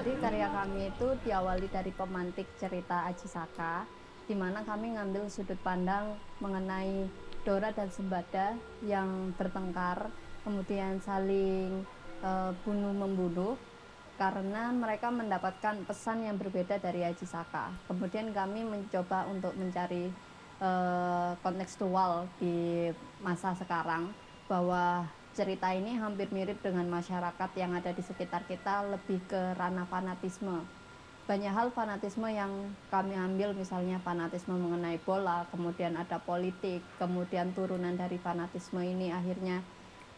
Jadi karya kami itu diawali dari pemantik cerita Aji Saka, di mana kami ngambil sudut pandang mengenai Dora dan Sembada yang bertengkar, kemudian saling bunuh-membunuh, karena mereka mendapatkan pesan yang berbeda dari Aji Saka. Kemudian kami mencoba untuk mencari kontekstual di masa sekarang, bahwa cerita ini hampir mirip dengan masyarakat yang ada di sekitar kita, lebih ke ranah fanatisme. Banyak hal fanatisme yang kami ambil, misalnya fanatisme mengenai bola, kemudian ada politik, kemudian turunan dari fanatisme ini akhirnya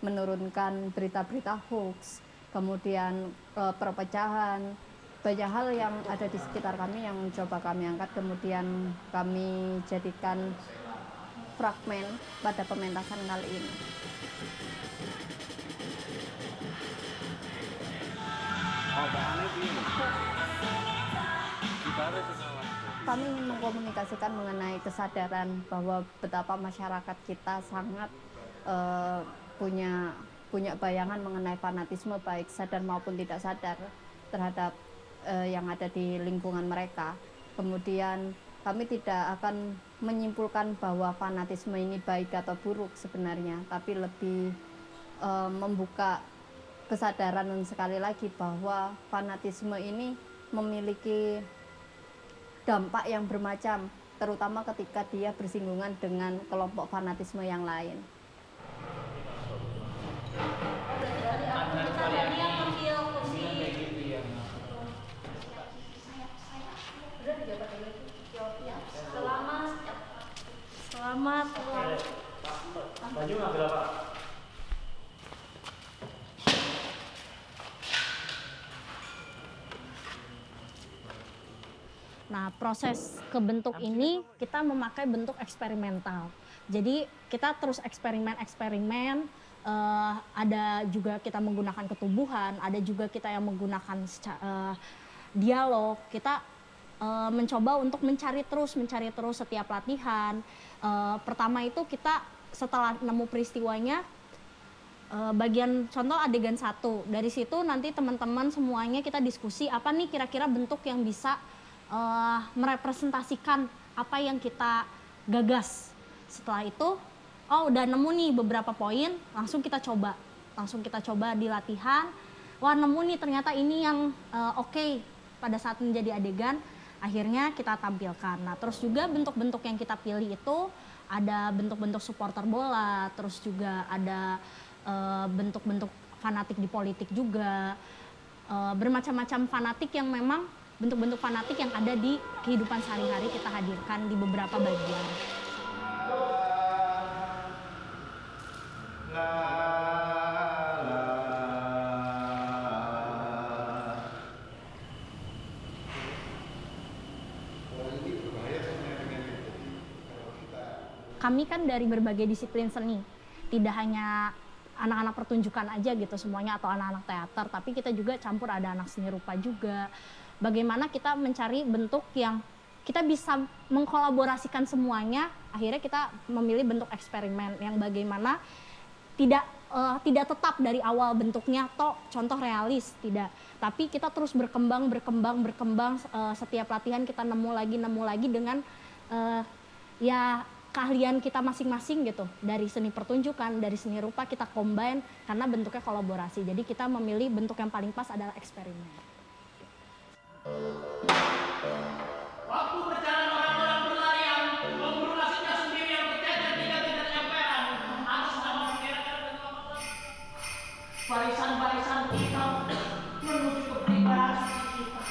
menurunkan berita-berita hoax, kemudian perpecahan. Banyak hal yang ada di sekitar kami yang coba kami angkat, kemudian kami jadikan fragmen pada pementasan kali ini. Kami ingin mengkomunikasikan mengenai kesadaran bahwa betapa masyarakat kita sangat punya bayangan mengenai fanatisme, baik sadar maupun tidak sadar, terhadap yang ada di lingkungan mereka. Kemudian kami tidak akan menyimpulkan bahwa fanatisme ini baik atau buruk sebenarnya, tapi lebih membuka kesadaran, dan sekali lagi bahwa fanatisme ini memiliki dampak yang bermacam, terutama ketika dia bersinggungan dengan kelompok fanatisme yang lain. Selamat. Baju ngambil apa? Nah, proses kebentuk ini kita memakai bentuk eksperimental. Jadi kita terus eksperimen, ada juga kita menggunakan ketubuhan, ada juga kita yang menggunakan dialog. Kita mencoba untuk mencari terus setiap latihan. Pertama itu kita setelah nemu peristiwanya, bagian contoh adegan 1. Dari situ nanti teman-teman semuanya kita diskusi apa nih kira-kira bentuk yang bisa merepresentasikan apa yang kita gagas. Setelah itu, udah nemu nih beberapa poin, langsung kita coba di latihan. Wah, nemu nih ternyata ini yang oke pada saat menjadi adegan, akhirnya kita tampilkan. Nah, terus juga bentuk-bentuk yang kita pilih itu ada bentuk-bentuk supporter bola, terus juga ada bentuk-bentuk fanatik di politik juga, bermacam-macam fanatik yang memang bentuk-bentuk fanatik yang ada di kehidupan sehari-hari kita hadirkan di beberapa bagian. Kami kan dari berbagai disiplin seni, tidak hanya anak-anak pertunjukan aja gitu semuanya atau anak-anak teater, tapi kita juga campur, ada anak seni rupa juga. Bagaimana kita mencari bentuk yang kita bisa mengkolaborasikan semuanya, akhirnya kita memilih bentuk eksperimen yang bagaimana tidak tetap dari awal bentuknya contoh realis, tidak, tapi kita terus berkembang, setiap latihan kita nemu lagi dengan ya keahlian kita masing-masing gitu, dari seni pertunjukan, dari seni rupa kita combine karena bentuknya kolaborasi. Jadi kita memilih bentuk yang paling pas adalah eksperimen. Waktu berjalan orang-orang berlarian, memburu nasibnya sendiri yang berjajar tidak emperan. Atas nama kira-kira dan barisan-barisan kita menuju ke pribadi kita.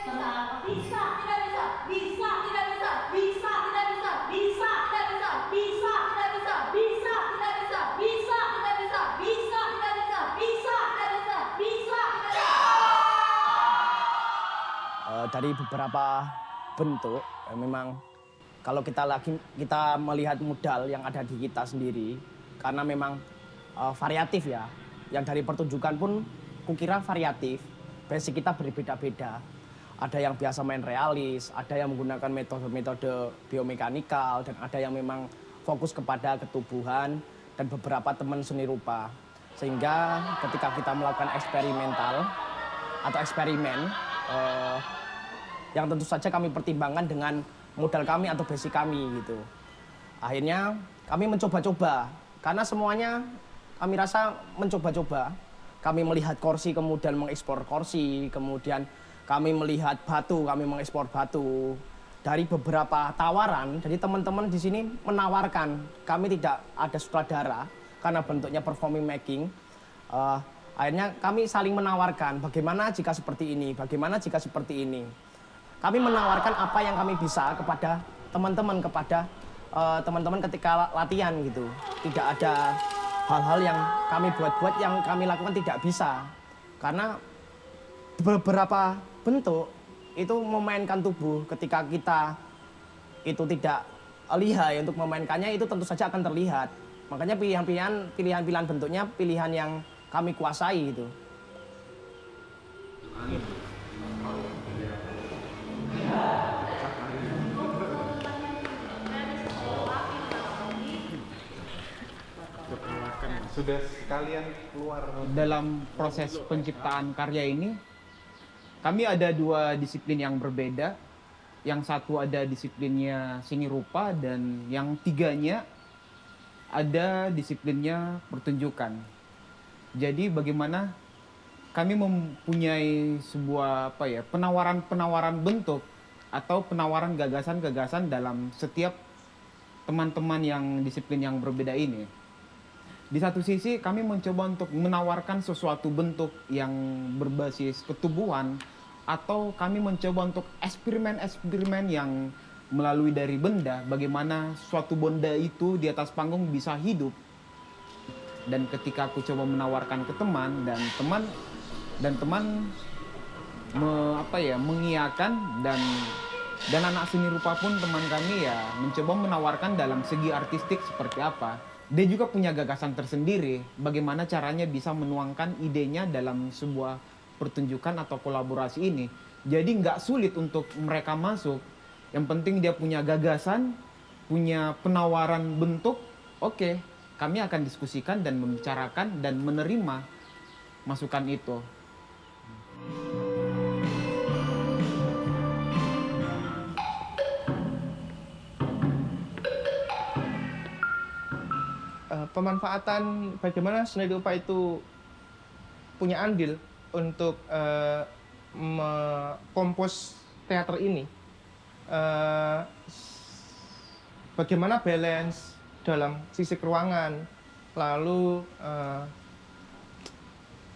Kenapa? Bisa, tidak bisa, bisa, tidak bisa, bisa, tidak bisa, bisa, tidak bisa, bisa, tidak bisa, bisa, tidak bisa, bisa, tidak bisa, bisa, tidak bisa, bisa, tidak bisa, bisa, tidak bisa. Dari beberapa bentuk, memang kalau kita melihat modal yang ada di kita sendiri, karena memang variatif ya, yang dari pertunjukan pun kukira variatif, basic kita berbeda-beda. Ada yang biasa main realis, ada yang menggunakan metode-metode biomekanikal, dan ada yang memang fokus kepada ketubuhan, dan beberapa teman seni rupa. Sehingga ketika kita melakukan eksperimental atau eksperimen yang tentu saja kami pertimbangkan dengan modal kami atau basic kami gitu. Akhirnya kami mencoba-coba karena semuanya kami rasa mencoba-coba. Kami melihat kursi kemudian mengekspor kursi, kemudian kami melihat batu, kami mengekspor batu. Dari beberapa tawaran, jadi teman-teman di sini menawarkan, kami tidak ada sutradara karena bentuknya performing making. Akhirnya kami saling menawarkan bagaimana jika seperti ini, bagaimana jika seperti ini. Kami menawarkan apa yang kami bisa kepada teman-teman, kepada teman-teman ketika latihan gitu. Tidak ada hal-hal yang kami buat-buat yang kami lakukan tidak bisa. Karena beberapa bentuk itu memainkan tubuh, ketika kita itu tidak lihai untuk memainkannya itu tentu saja akan terlihat. Makanya pilihan-pilihan bentuknya pilihan yang kami kuasai itu. Sudah sekalian keluar. Dalam proses penciptaan karya ini, kami ada 2 disiplin yang berbeda. Yang satu ada disiplinnya seni rupa dan yang 3-nya ada disiplinnya pertunjukan. Jadi bagaimana kami mempunyai sebuah penawaran bentuk atau penawaran gagasan-gagasan dalam setiap teman-teman yang disiplin yang berbeda ini. Di satu sisi kami mencoba untuk menawarkan sesuatu bentuk yang berbasis ketubuhan, atau kami mencoba untuk eksperimen-eksperimen yang melalui dari benda, bagaimana suatu benda itu di atas panggung bisa hidup. Dan ketika aku coba menawarkan ke teman dan teman mengiyakan, dan anak seni rupa pun teman kami ya mencoba menawarkan dalam segi artistik seperti apa. Dia juga punya gagasan tersendiri bagaimana caranya bisa menuangkan idenya dalam sebuah pertunjukan atau kolaborasi ini. Jadi nggak sulit untuk mereka masuk. Yang penting dia punya gagasan, punya penawaran bentuk. Oke, kami akan diskusikan dan membicarakan dan menerima masukan itu. Pemanfaatan bagaimana seni rupa itu punya andil untuk mengkompos teater ini. Bagaimana balance dalam sisi ruangan, lalu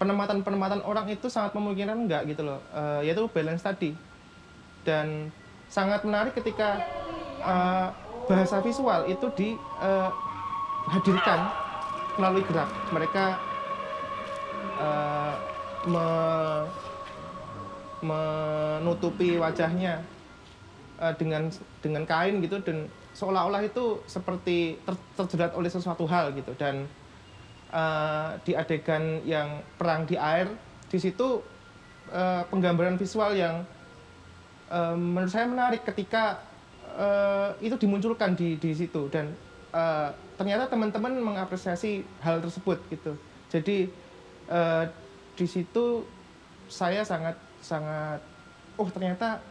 penempatan orang itu sangat memungkinkan enggak gitu loh, yaitu balance tadi. Dan sangat menarik ketika bahasa visual itu dihadirkan melalui gerak. Mereka menutupi wajahnya dengan kain gitu, dan seolah-olah itu seperti terjerat oleh sesuatu hal gitu. Dan di adegan yang perang di air, di situ penggambaran visual yang menurut saya menarik ketika itu dimunculkan di situ, dan ternyata teman-teman mengapresiasi hal tersebut gitu. Jadi di situ saya sangat ternyata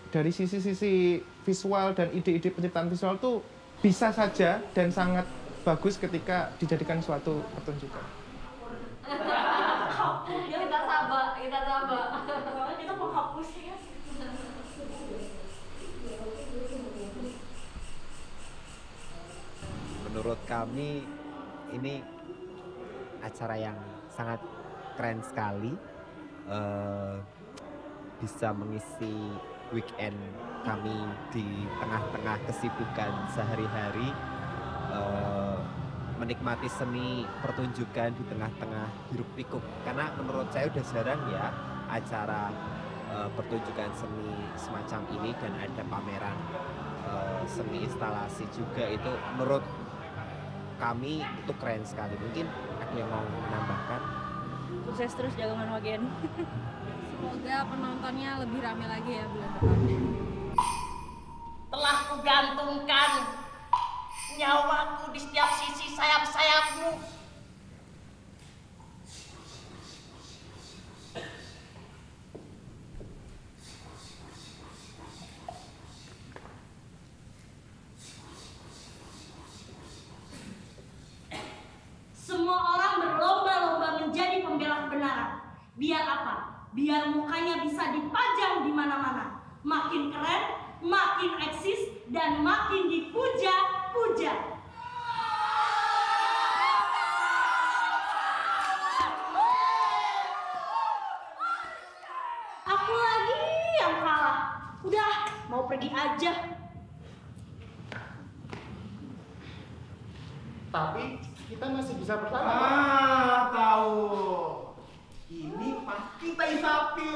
dari sisi visual dan ide-ide penciptaan visual tuh bisa saja dan sangat bagus ketika dijadikan suatu pertunjukan. Kita sabar. Kita menghapus ya. Menurut kami ini acara yang sangat keren sekali, bisa mengisi weekend kami di tengah-tengah kesibukan sehari-hari, menikmati seni pertunjukan di tengah-tengah hiruk-pikuk. Karena menurut saya udah jarang ya acara pertunjukan seni semacam ini, dan ada pameran seni instalasi juga. Itu menurut kami itu keren sekali. Mungkin ada yang mau menambahkan? Sukses terus Jagoan Wagen. Semoga penontonnya lebih ramai lagi ya bulan depan. Telah kugantungkan nyawaku di setiap sisi sayap-sayapmu. makin keren, makin eksis, dan makin dipuja-puja. Aku lagi yang kalah. Udah, mau pergi aja. Tapi kita masih bisa bersama. Tahu. Ini pasti tai sapi.